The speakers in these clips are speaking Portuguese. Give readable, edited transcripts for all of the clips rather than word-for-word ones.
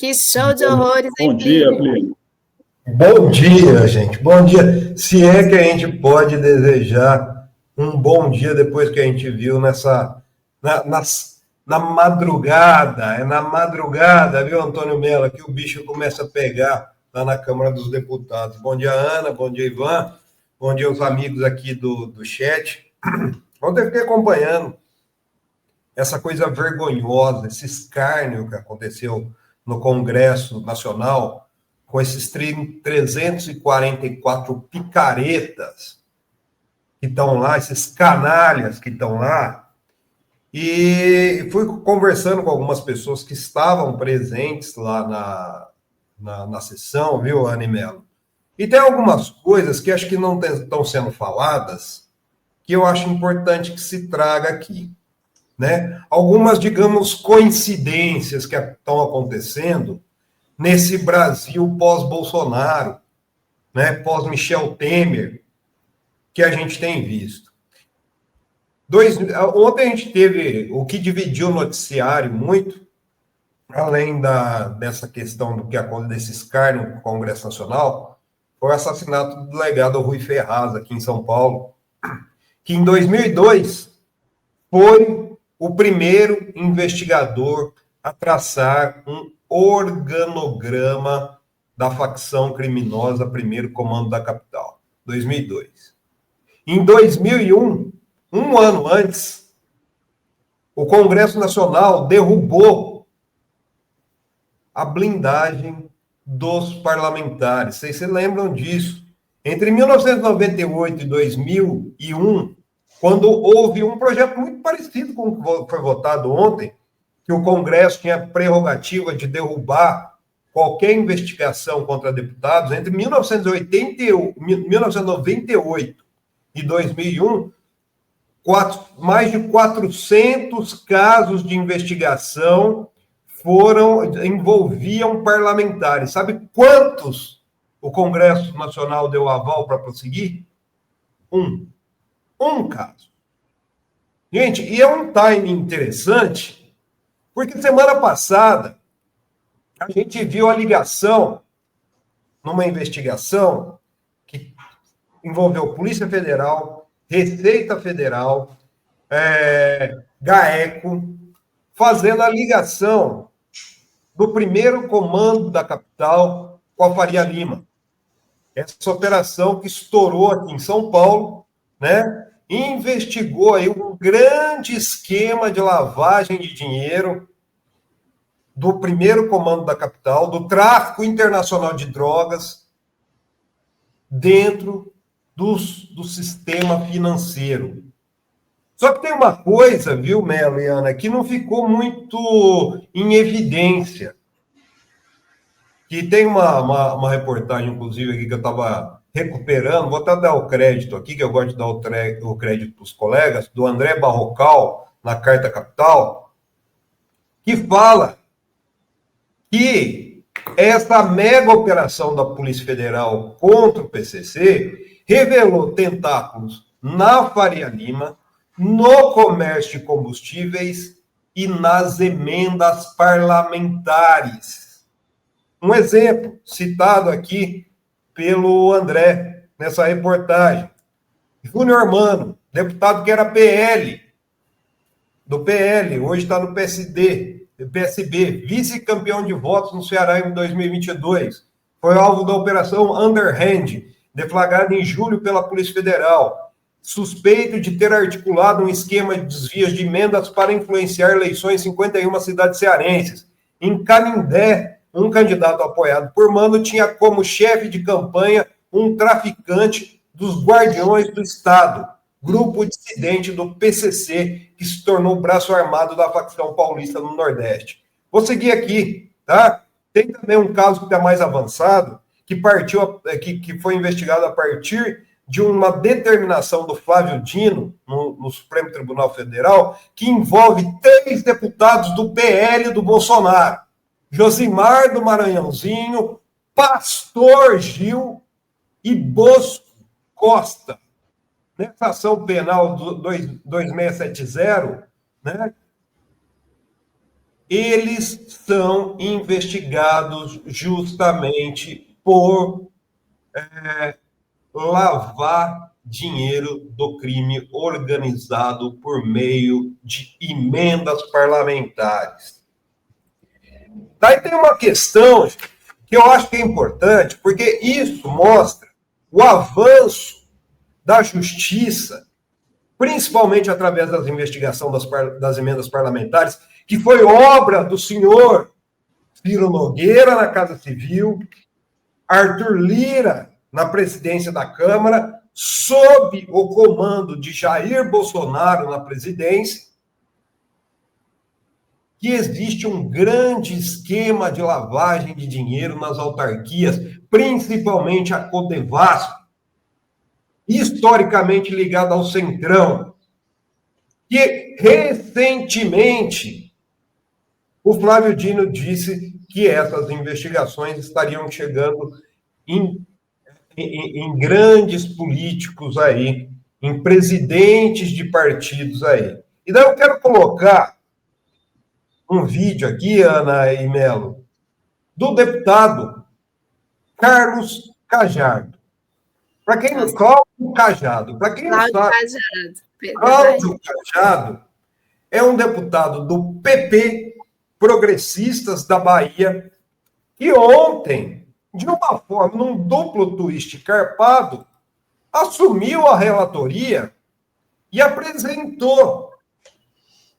Que show de horrores, hein, Bom dia, Plínio. Bom dia, gente. Bom dia. Se é que a gente pode desejar um bom dia depois que a gente viu na madrugada, na madrugada, viu, Antônio Mello, que o bicho começa a pegar lá na Câmara dos Deputados. Bom dia, Ana. Bom dia, Ivan. Bom dia aos amigos aqui do chat. Ontem eu fiquei acompanhando essa coisa vergonhosa, esse escárnio que aconteceu no Congresso Nacional, com esses 344 picaretas que estão lá, esses canalhas que estão lá, e fui conversando com algumas pessoas que estavam presentes lá na sessão, viu, Ana e Mello? E tem algumas coisas que acho que não estão sendo faladas, que eu acho importante que se traga aqui, né? Algumas, digamos, coincidências que estão acontecendo nesse Brasil pós-Bolsonaro, né, pós-Michel Temer, que a gente tem visto. Ontem a gente teve o que dividiu o noticiário muito, além dessa questão desse escárnio no Congresso Nacional, foi o assassinato do delegado Rui Ferraz, aqui em São Paulo, que em 2002 foi o primeiro investigador a traçar um organograma da facção criminosa Primeiro Comando da Capital, 2002. Em 2001, um ano antes, o Congresso Nacional derrubou a blindagem dos parlamentares. Vocês se lembram disso? Entre 1998 e 2001, quando houve um projeto muito parecido com o que foi votado ontem, que o Congresso tinha prerrogativa de derrubar qualquer investigação contra deputados, entre 1998 e 2001, mais de 400 casos de investigação envolviam parlamentares. Sabe quantos o Congresso Nacional deu aval para prosseguir? Um caso. Gente, e é um timing interessante, porque semana passada a gente viu a ligação numa investigação que envolveu Polícia Federal, Receita Federal, GAECO, fazendo a ligação do primeiro comando da capital com a Faria Lima. Essa operação que estourou aqui em São Paulo, né? Investigou aí um grande esquema de lavagem de dinheiro do primeiro comando da capital, do tráfico internacional de drogas dentro do sistema financeiro. Só que tem uma coisa, viu, Melo e Ana, que não ficou muito em evidência. Que tem uma reportagem, inclusive, aqui que eu estava recuperando, vou até dar o crédito aqui, que eu gosto de dar o crédito para os colegas, do André Barrocal, na Carta Capital, que fala que essa mega operação da Polícia Federal contra o PCC revelou tentáculos na Faria Lima, no comércio de combustíveis e nas emendas parlamentares. Um exemplo citado aqui pelo André, nessa reportagem. Júnior Mano, deputado que era do PL, hoje está no PSB, vice-campeão de votos no Ceará em 2022. Foi alvo da Operação Underhand, deflagrada em julho pela Polícia Federal. Suspeito de ter articulado um esquema de desvios de emendas para influenciar eleições em 51 cidades cearenses. Em Canindé, um candidato apoiado por Mano tinha como chefe de campanha um traficante dos Guardiões do Estado, grupo dissidente do PCC, que se tornou o braço armado da facção paulista no Nordeste. Vou seguir aqui, tá? Tem também um caso que está mais avançado, que foi investigado a partir de uma determinação do Flávio Dino, no Supremo Tribunal Federal, que envolve 3 deputados do PL do Bolsonaro. Josimar do Maranhãozinho, Pastor Gil e Bosco Costa. Nessa ação penal 2670, né, eles são investigados justamente por lavar dinheiro do crime organizado por meio de emendas parlamentares. Daí tem uma questão que eu acho que é importante, porque isso mostra o avanço da justiça, principalmente através das investigações das emendas parlamentares, que foi obra do senhor Ciro Nogueira na Casa Civil, Arthur Lira na presidência da Câmara, sob o comando de Jair Bolsonaro na presidência, que existe um grande esquema de lavagem de dinheiro nas autarquias, principalmente a Codevasf, historicamente ligada ao Centrão, que recentemente o Flávio Dino disse que essas investigações estariam chegando em grandes políticos aí, em presidentes de partidos aí. E daí eu quero colocar um vídeo aqui, Ana e Melo, do deputado Carlos Cajado. Para quem não sabe, Cajado. Para quem não sabe, Cláudio Cajado é um deputado do PP, Progressistas da Bahia, que ontem, de uma forma, num duplo twist carpado, assumiu a relatoria e apresentou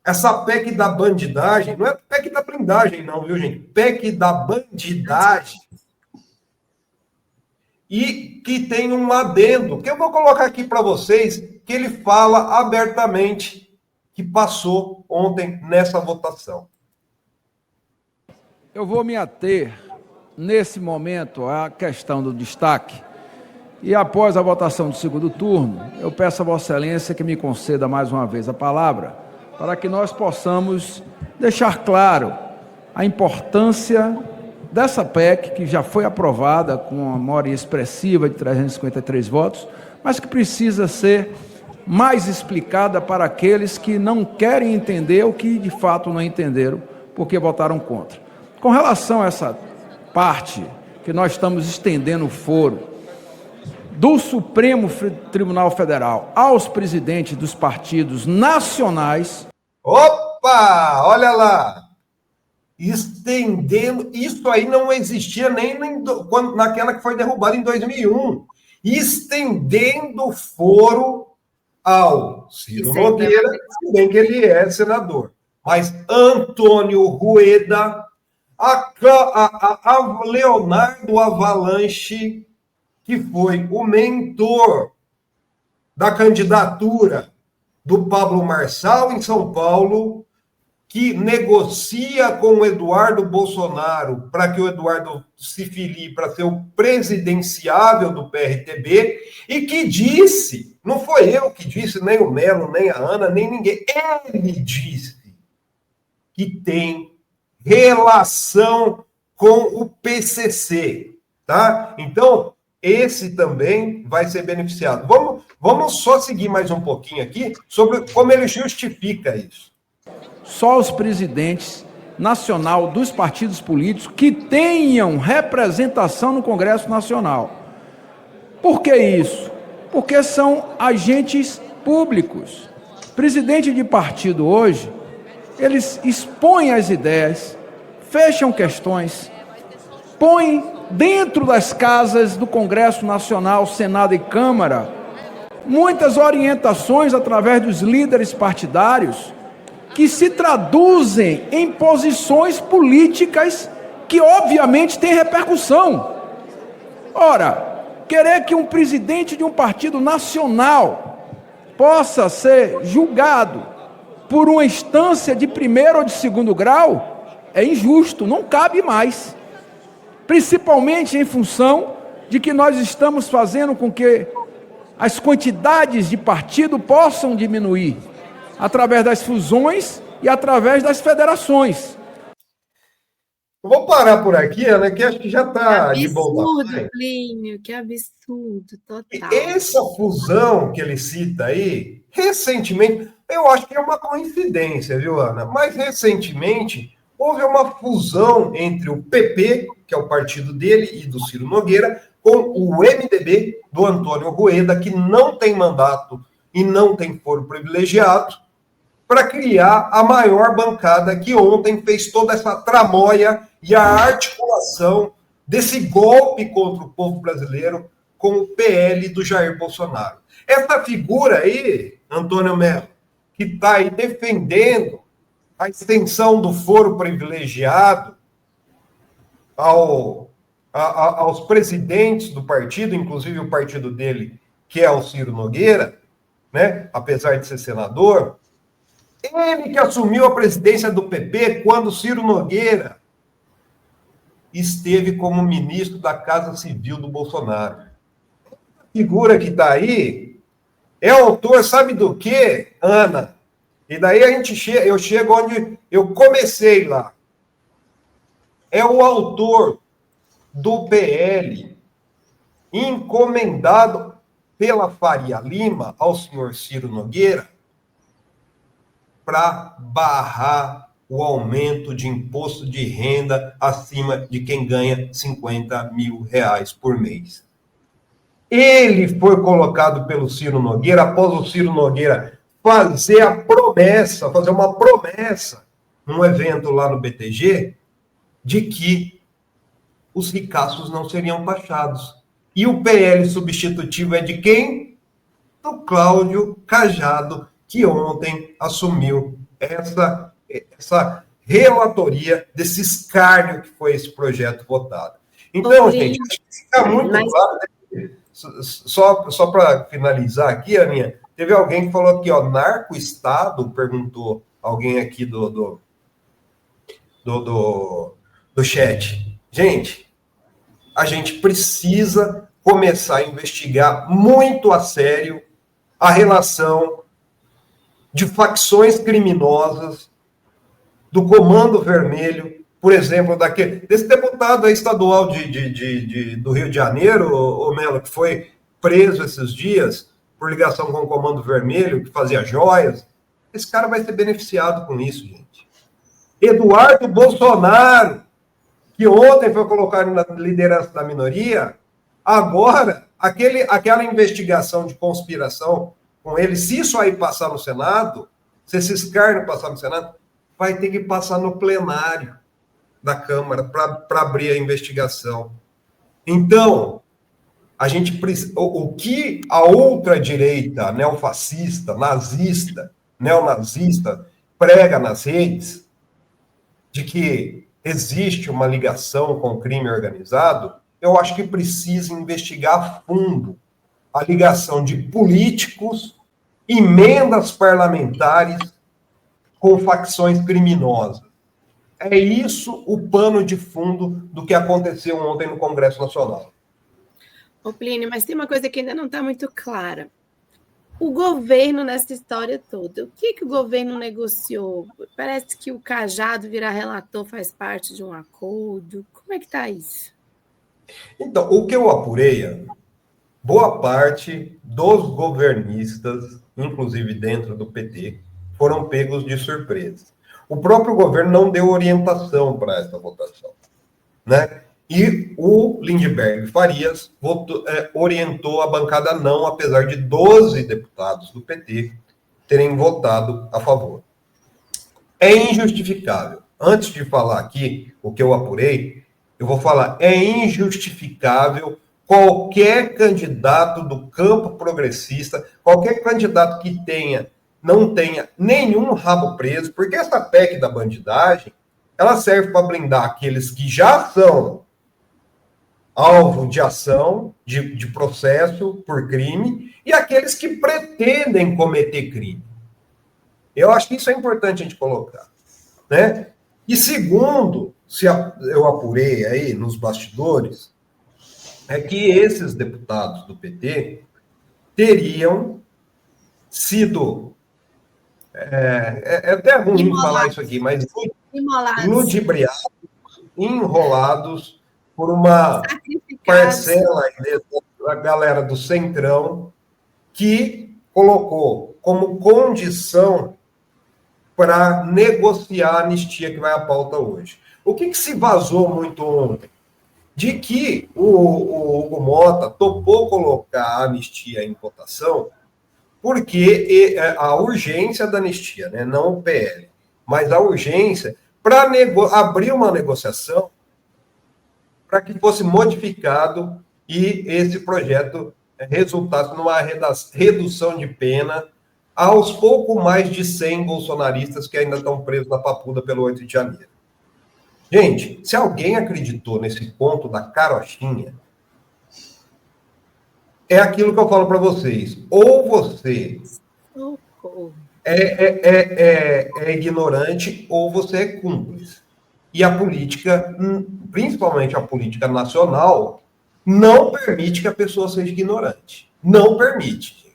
essa PEC da bandidagem. Não é PEC da blindagem, não, viu, gente? PEC da bandidagem. E que tem um adendo, que eu vou colocar aqui para vocês, que ele fala abertamente que passou ontem nessa votação. Eu vou me ater, nesse momento, à questão do destaque. E após a votação do segundo turno, eu peço a Vossa Excelência que me conceda mais uma vez a palavra, para que nós possamos deixar claro a importância dessa PEC, que já foi aprovada com uma maioria expressiva de 353 votos, mas que precisa ser mais explicada para aqueles que não querem entender ou que de fato não entenderam porque votaram contra. Com relação a essa parte que nós estamos estendendo o foro do Supremo Tribunal Federal aos presidentes dos partidos nacionais... Opa! Olha lá! Estendendo... Isso aí não existia nem naquela que foi derrubada em 2001. Estendendo o foro ao Ciro Nogueira, se bem que ele é senador. Mas Antônio Rueda, a Leonardo Avalanche, que foi o mentor da candidatura do Pablo Marçal em São Paulo, que negocia com o Eduardo Bolsonaro para que o Eduardo se filie para ser o presidenciável do PRTB, e que disse, não foi eu que disse, nem o Melo, nem a Ana, nem ninguém, ele disse que tem relação com o PCC, tá? Então, esse também vai ser beneficiado. Vamos só seguir mais um pouquinho aqui sobre como ele justifica isso. Só os presidentes nacional dos partidos políticos que tenham representação no Congresso Nacional. Por que isso? Porque são agentes públicos. Presidente de partido hoje, eles expõem as ideias, fecham questões, põem dentro das casas do Congresso Nacional, Senado e Câmara, muitas orientações através dos líderes partidários que se traduzem em posições políticas que obviamente têm repercussão. Ora, querer que um presidente de um partido nacional possa ser julgado por uma instância de primeiro ou de segundo grau é injusto, não cabe mais. Principalmente em função de que nós estamos fazendo com que as quantidades de partido possam diminuir através das fusões e através das federações. Eu vou parar por aqui, Ana, que acho que já está de bom tamanho. Que absurdo, Plínio, que absurdo, total. Essa fusão que ele cita aí, recentemente, eu acho que é uma coincidência, viu, Ana? Mas recentemente, houve uma fusão entre o PP, que é o partido dele e do Ciro Nogueira, com o MDB do Antônio Rueda, que não tem mandato e não tem foro privilegiado, para criar a maior bancada que ontem fez toda essa tramóia e a articulação desse golpe contra o povo brasileiro com o PL do Jair Bolsonaro. Essa figura aí, Antônio Melo, que está aí defendendo a extensão do foro privilegiado aos presidentes do partido, inclusive o partido dele, que é o Ciro Nogueira, né, apesar de ser senador, ele que assumiu a presidência do PP quando o Ciro Nogueira esteve como ministro da Casa Civil do Bolsonaro. A figura que está aí é autor, sabe do quê, Ana? E daí eu chego onde eu comecei lá. É o autor do PL encomendado pela Faria Lima ao senhor Ciro Nogueira para barrar o aumento de imposto de renda acima de quem ganha R$50 mil por mês. Ele foi colocado pelo Ciro Nogueira, após o Ciro Nogueira fazer uma promessa, num evento lá no BTG, de que os ricaços não seriam taxados. E o PL substitutivo é de quem? Do Cláudio Cajado, que ontem assumiu essa relatoria desse escárnio que foi esse projeto votado. Então, gente, acho que fica muito claro, né? Só para finalizar aqui, Aninha, teve alguém que falou aqui, ó, narco-estado, perguntou alguém aqui do chat. Gente, a gente precisa começar a investigar muito a sério a relação de facções criminosas do Comando Vermelho, por exemplo, desse deputado estadual do Rio de Janeiro, o Melo, que foi preso esses dias por ligação com o Comando Vermelho, que fazia joias. Esse cara vai ser beneficiado com isso, gente. Eduardo Bolsonaro, que ontem foi colocado na liderança da minoria, agora, aquela investigação de conspiração com ele, se isso aí passar no Senado, se esse escárnio passar no Senado, vai ter que passar no plenário da Câmara para abrir a investigação. Então, a gente precisa. O que a ultradireita neofascista, nazista, neonazista, prega nas redes, de que existe uma ligação com o crime organizado, eu acho que precisa investigar a fundo a ligação de políticos, emendas parlamentares com facções criminosas. É isso o pano de fundo do que aconteceu ontem no Congresso Nacional. Ô, Plínio, mas tem uma coisa que ainda não está muito clara. O governo nessa história toda, o que o governo negociou? Parece que o Cajado virar relator faz parte de um acordo. Como é que está isso? Então, o que eu apurei, boa parte dos governistas, inclusive dentro do PT, foram pegos de surpresa. O próprio governo não deu orientação para essa votação, né? E o Lindbergh Farias orientou a bancada não, apesar de 12 deputados do PT terem votado a favor. É injustificável. Antes de falar aqui o que eu apurei, eu vou falar, é injustificável qualquer candidato do campo progressista, qualquer candidato que não tenha nenhum rabo preso, porque essa PEC da bandidagem, ela serve para blindar aqueles que já são alvo de ação, de processo por crime, e aqueles que pretendem cometer crime. Eu acho que isso é importante a gente colocar, né? E segundo, se eu apurei aí nos bastidores, é que esses deputados do PT teriam sido... É até ruim falar isso aqui, mas ludibriados, enrolados por uma parcela da galera do Centrão que colocou como condição para negociar a anistia que vai à pauta hoje. O que se vazou muito ontem? De que o Hugo Mota topou colocar a anistia em votação porque a urgência da anistia, né, não o PL, mas a urgência para abrir uma negociação para que fosse modificado e esse projeto resultasse numa redução de pena aos pouco mais de 100 bolsonaristas que ainda estão presos na Papuda pelo 8 de janeiro. Gente, se alguém acreditou nesse ponto da carochinha, é aquilo que eu falo para vocês. Ou você é ignorante, ou você é cúmplice. E a política, principalmente a política nacional, não permite que a pessoa seja ignorante. Não permite, gente.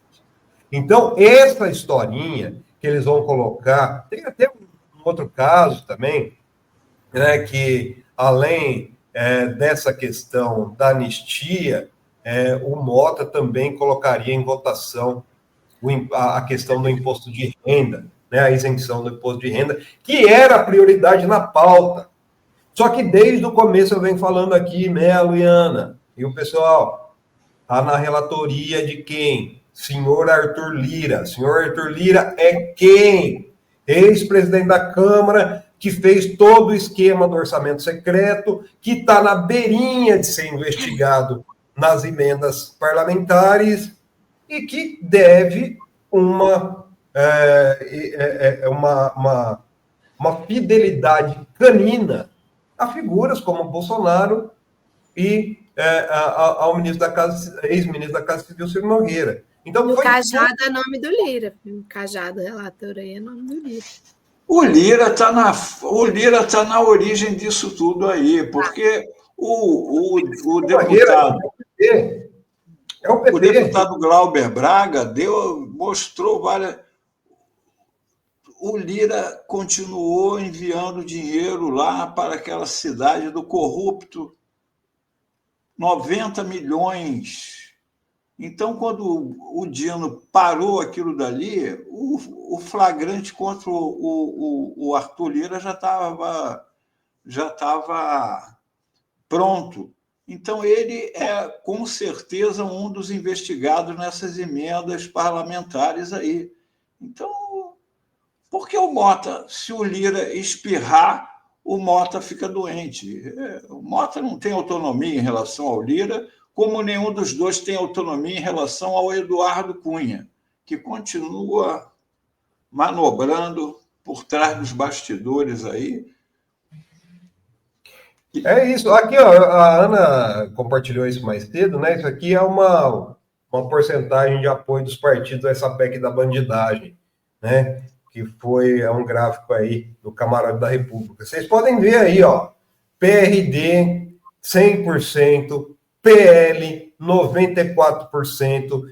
Então, essa historinha que eles vão colocar, tem até um outro caso também, né, que além dessa questão da anistia, o Mota também colocaria em votação a questão do imposto de renda, né, a isenção do imposto de renda, que era a prioridade na pauta. Só que desde o começo eu venho falando aqui, Melo e Ana, e o pessoal, está na relatoria de quem? Senhor Arthur Lira. Senhor Arthur Lira é quem? Ex-presidente da Câmara, que fez todo o esquema do orçamento secreto, que está na beirinha de ser investigado nas emendas parlamentares e que deve uma fidelidade canina a figuras como Bolsonaro e ao ministro da Casa, ex-ministro da Casa Civil, Ciro Nogueira. Então, o Cajado é nome do Lira. O Cajado, relator aí, é nome do Lira. O Lira está na origem disso tudo aí, porque o deputado... O deputado Glauber Braga mostrou várias... O Lira continuou enviando dinheiro lá para aquela cidade do corrupto, 90 milhões. Então, quando o Dino parou aquilo dali, o flagrante contra o Arthur Lira já estava pronto. Então, ele é, com certeza, um dos investigados nessas emendas parlamentares aí. Então, por que o Mota, se o Lira espirrar, o Mota fica doente? O Mota não tem autonomia em relação ao Lira, como nenhum dos dois tem autonomia em relação ao Eduardo Cunha, que continua manobrando por trás dos bastidores aí. É isso. Aqui, ó, a Ana compartilhou isso mais cedo, né? Isso aqui é uma porcentagem de apoio dos partidos a essa PEC da bandidagem, né? Que foi um gráfico aí do Camarote da República. Vocês podem ver aí, ó, PRD 100%, PL 94%,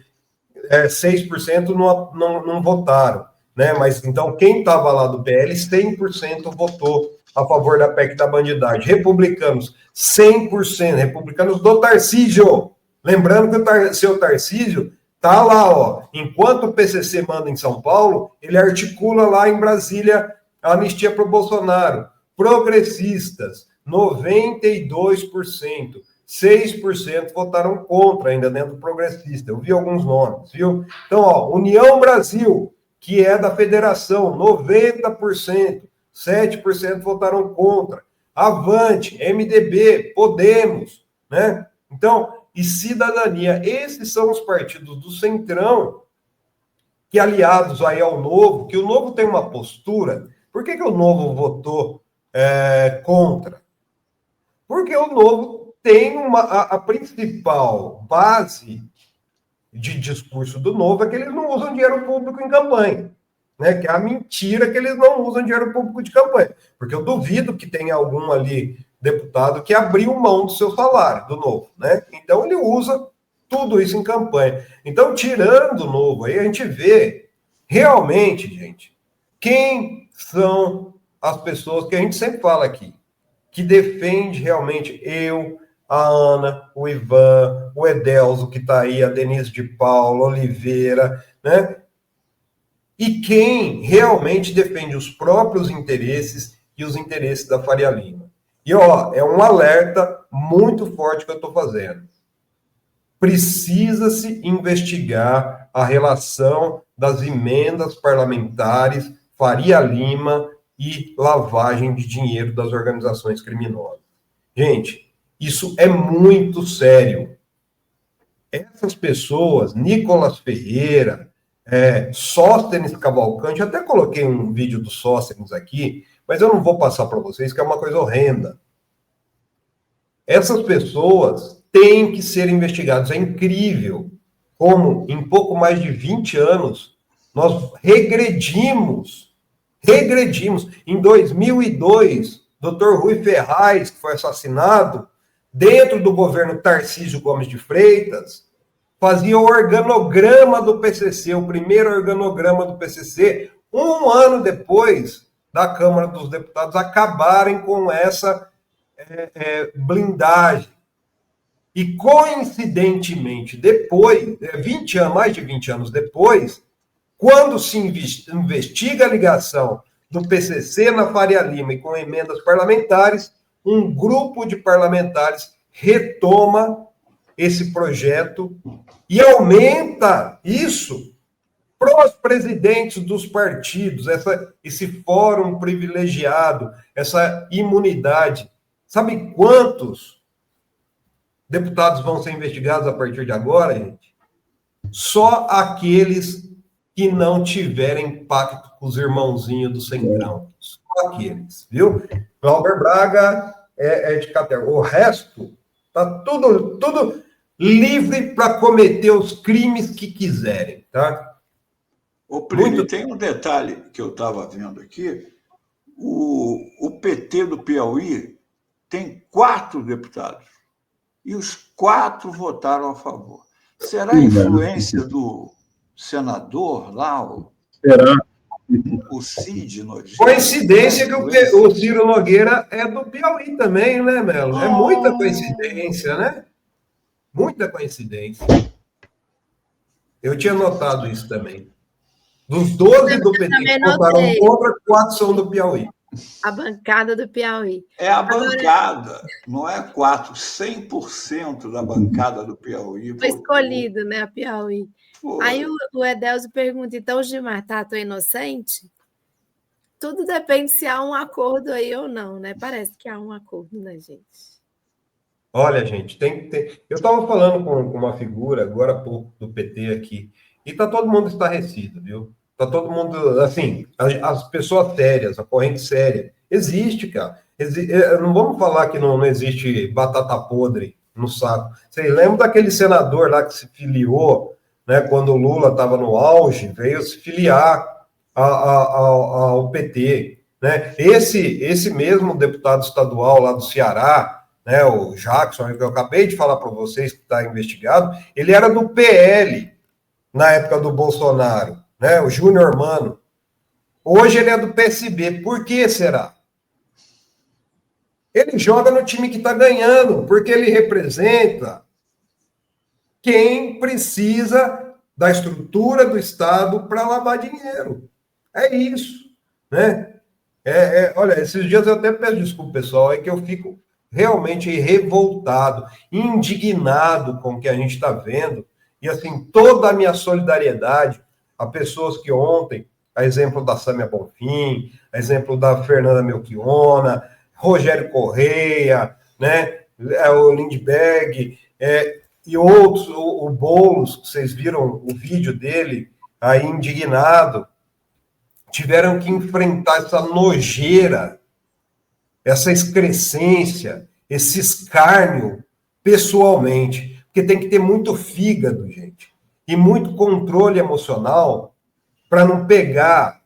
6% não votaram, né? Mas então quem estava lá do PL 100% votou a favor da PEC da bandidagem. Republicanos 100%, republicanos do Tarcísio. Lembrando que o seu Tarcísio tá lá, ó. Enquanto o PCC manda em São Paulo, ele articula lá em Brasília a anistia para o Bolsonaro. Progressistas 92%. 6% votaram contra, ainda dentro do progressista. Eu vi alguns nomes, viu? Então, ó, União Brasil, que é da federação, 90%, 7% votaram contra. Avante, MDB, Podemos, né? Então, e Cidadania, esses são os partidos do Centrão, que aliados aí ao Novo, que o Novo tem uma postura. Por que o Novo votou contra? Porque o Novo tem a principal base de discurso do Novo é que eles não usam dinheiro público em campanha, né? Que é a mentira que eles não usam dinheiro público de campanha. Porque eu duvido que tenha algum ali deputado que abriu mão do seu salário, do Novo, né? Então ele usa tudo isso em campanha. Então, tirando o Novo, aí a gente vê realmente, gente, quem são as pessoas que a gente sempre fala aqui, que defende realmente a Ana, o Ivan, o Edelso, que está aí, a Denise de Paula, Oliveira, né? e quem realmente defende os próprios interesses e os interesses da Faria Lima. E, é um alerta muito forte que eu estou fazendo. Precisa-se investigar a relação das emendas parlamentares Faria Lima e lavagem de dinheiro das organizações criminosas. Gente, isso é muito sério. Essas pessoas, Nicolas Ferreira, Sóstenes Cavalcante, até coloquei um vídeo do Sóstenes aqui, mas eu não vou passar para vocês, que é uma coisa horrenda. Essas pessoas têm que ser investigadas. É incrível como, em pouco mais de 20 anos, nós regredimos. Em 2002, Dr. Rui Ferraz, que foi assassinado, dentro do governo Tarcísio Gomes de Freitas, fazia o organograma do PCC, o primeiro organograma do PCC, um ano depois da Câmara dos Deputados acabarem com essa blindagem. E, coincidentemente, depois, mais de 20 anos depois, quando se investiga a ligação do PCC na Faria Lima e com emendas parlamentares, um grupo de parlamentares retoma esse projeto e aumenta isso para os presidentes dos partidos, esse fórum privilegiado, essa imunidade. Sabe quantos deputados vão ser investigados a partir de agora, gente? Só aqueles que não tiverem pacto com os irmãozinhos do Centrão. Só aqueles, viu? Glauber Braga é de Cater. O resto tá tudo livre para cometer os crimes que quiserem, tá? Ô, Plínio, tem um detalhe que eu estava vendo aqui. O PT do Piauí tem 4 deputados e os 4 votaram a favor. Será a influência do senador lá, o Cid Nogueira? Coincidência que o Ciro Nogueira é do Piauí também, né, Melo? É muita coincidência, né? Muita coincidência. Eu tinha notado isso também. Dos 12 do PT que votaram contra, 4 são do Piauí. A bancada do Piauí. É a bancada, não é 4, 100% da bancada do Piauí. Foi escolhido, né, a Piauí. Aí o Edelso pergunta, então o Gilmar Tato é inocente? Tudo depende se há um acordo aí ou não, né? Parece que há um acordo, né, gente? Olha, gente, eu estava falando com uma figura, agora há pouco, do PT aqui, e está todo mundo estarrecido, viu? Está todo mundo, assim, as pessoas sérias, a corrente séria. Existe, cara. Não vamos falar que não existe batata podre no saco. Vocês lembram daquele senador lá que se filiou, né, quando o Lula estava no auge, veio se filiar ao PT, né? Esse mesmo deputado estadual lá do Ceará, né, o Jackson, que eu acabei de falar para vocês que está investigado, ele era do PL na época do Bolsonaro, né, o Júnior Mano. Hoje ele é do PSB. Por que será? Ele joga no time que está ganhando, porque ele representa quem precisa da estrutura do Estado para lavar dinheiro. É isso, né? Olha, esses dias eu até peço desculpa, pessoal, é que eu fico realmente revoltado, indignado com o que a gente está vendo, e assim, toda a minha solidariedade a pessoas que ontem, a exemplo da Sâmia Bonfim, a exemplo da Fernanda Melchiona, Rogério Correia, né, o Lindbergh, e outros, o Boulos, vocês viram o vídeo dele, aí indignado, tiveram que enfrentar essa nojeira, essa excrescência, esse escárnio pessoalmente, porque tem que ter muito fígado, gente, e muito controle emocional para não pegar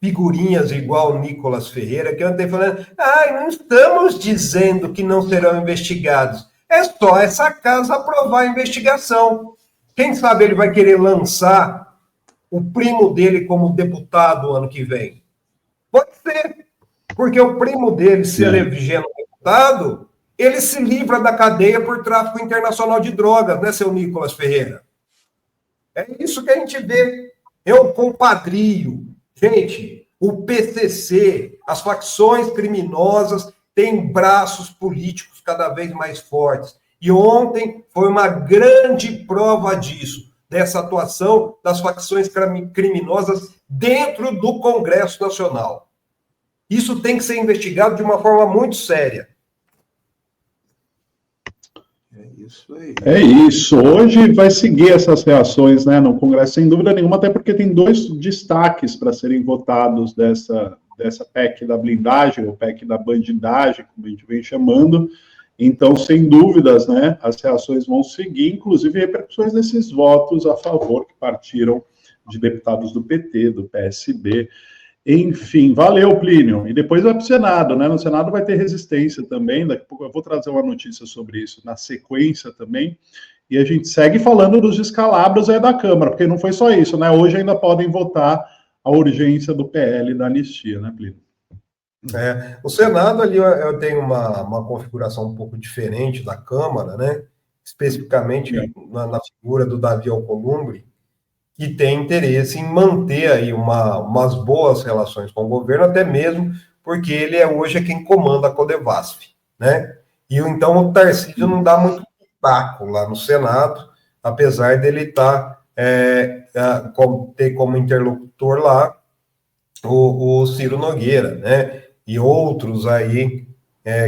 figurinhas igual o Nicolas Ferreira, que eu andei falando, não estamos dizendo que não serão investigados, é só essa casa aprovar a investigação. Quem sabe ele vai querer lançar o primo dele como deputado ano que vem? Pode ser, porque o primo dele, se elegendo deputado, ele se livra da cadeia por tráfico internacional de drogas, né, seu Nicolas Ferreira? É isso que a gente vê. Eu compadrio. Gente, o PCC, as facções criminosas têm braços políticos cada vez mais fortes. E ontem foi uma grande prova disso, dessa atuação das facções criminosas dentro do Congresso Nacional. Isso tem que ser investigado de uma forma muito séria. É isso aí. É isso. Hoje vai seguir essas reações, né, no Congresso, sem dúvida nenhuma, até porque tem 2 destaques para serem votados dessa PEC da blindagem, ou PEC da bandidagem, como a gente vem chamando. Então, sem dúvidas, né, as reações vão seguir, inclusive repercussões desses votos a favor que partiram de deputados do PT, do PSB. Enfim, valeu, Plínio. E depois vai para o Senado, né? No Senado vai ter resistência também. Daqui a pouco eu vou trazer uma notícia sobre isso na sequência também. E a gente segue falando dos descalabros aí da Câmara, porque não foi só isso, né? Hoje ainda podem votar a urgência do PL da anistia, né, Plínio? O Senado ali eu tenho uma configuração um pouco diferente da Câmara, né? Especificamente na figura do Davi Alcolumbre, que tem interesse em manter aí umas boas relações com o governo, até mesmo porque ele hoje é quem comanda a Codevasf, né? E então o Tarcísio não dá muito pitaco lá no Senado, apesar dele ter como interlocutor lá o Ciro Nogueira, né? E outros aí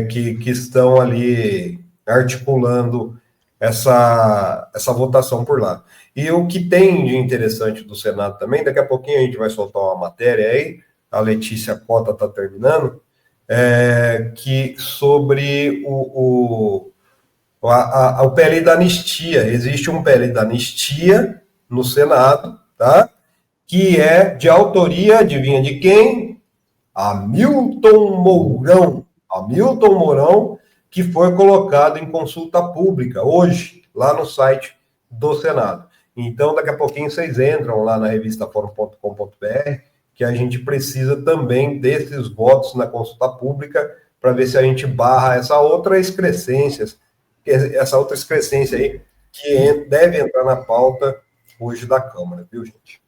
que estão ali articulando essa votação por lá. E o que tem de interessante do Senado também, daqui a pouquinho a gente vai soltar uma matéria aí, a Letícia Cota está terminando, que sobre o PL da anistia. Existe um PL da anistia no Senado, tá? Que é de autoria, adivinha de quem? Hamilton Mourão. Hamilton Mourão, que foi colocado em consulta pública hoje, lá no site do Senado. Então, daqui a pouquinho vocês entram lá na revista forum.com.br, que a gente precisa também desses votos na consulta pública para ver se a gente barra essa outra excrescência aí, que deve entrar na pauta hoje da Câmara, viu, gente?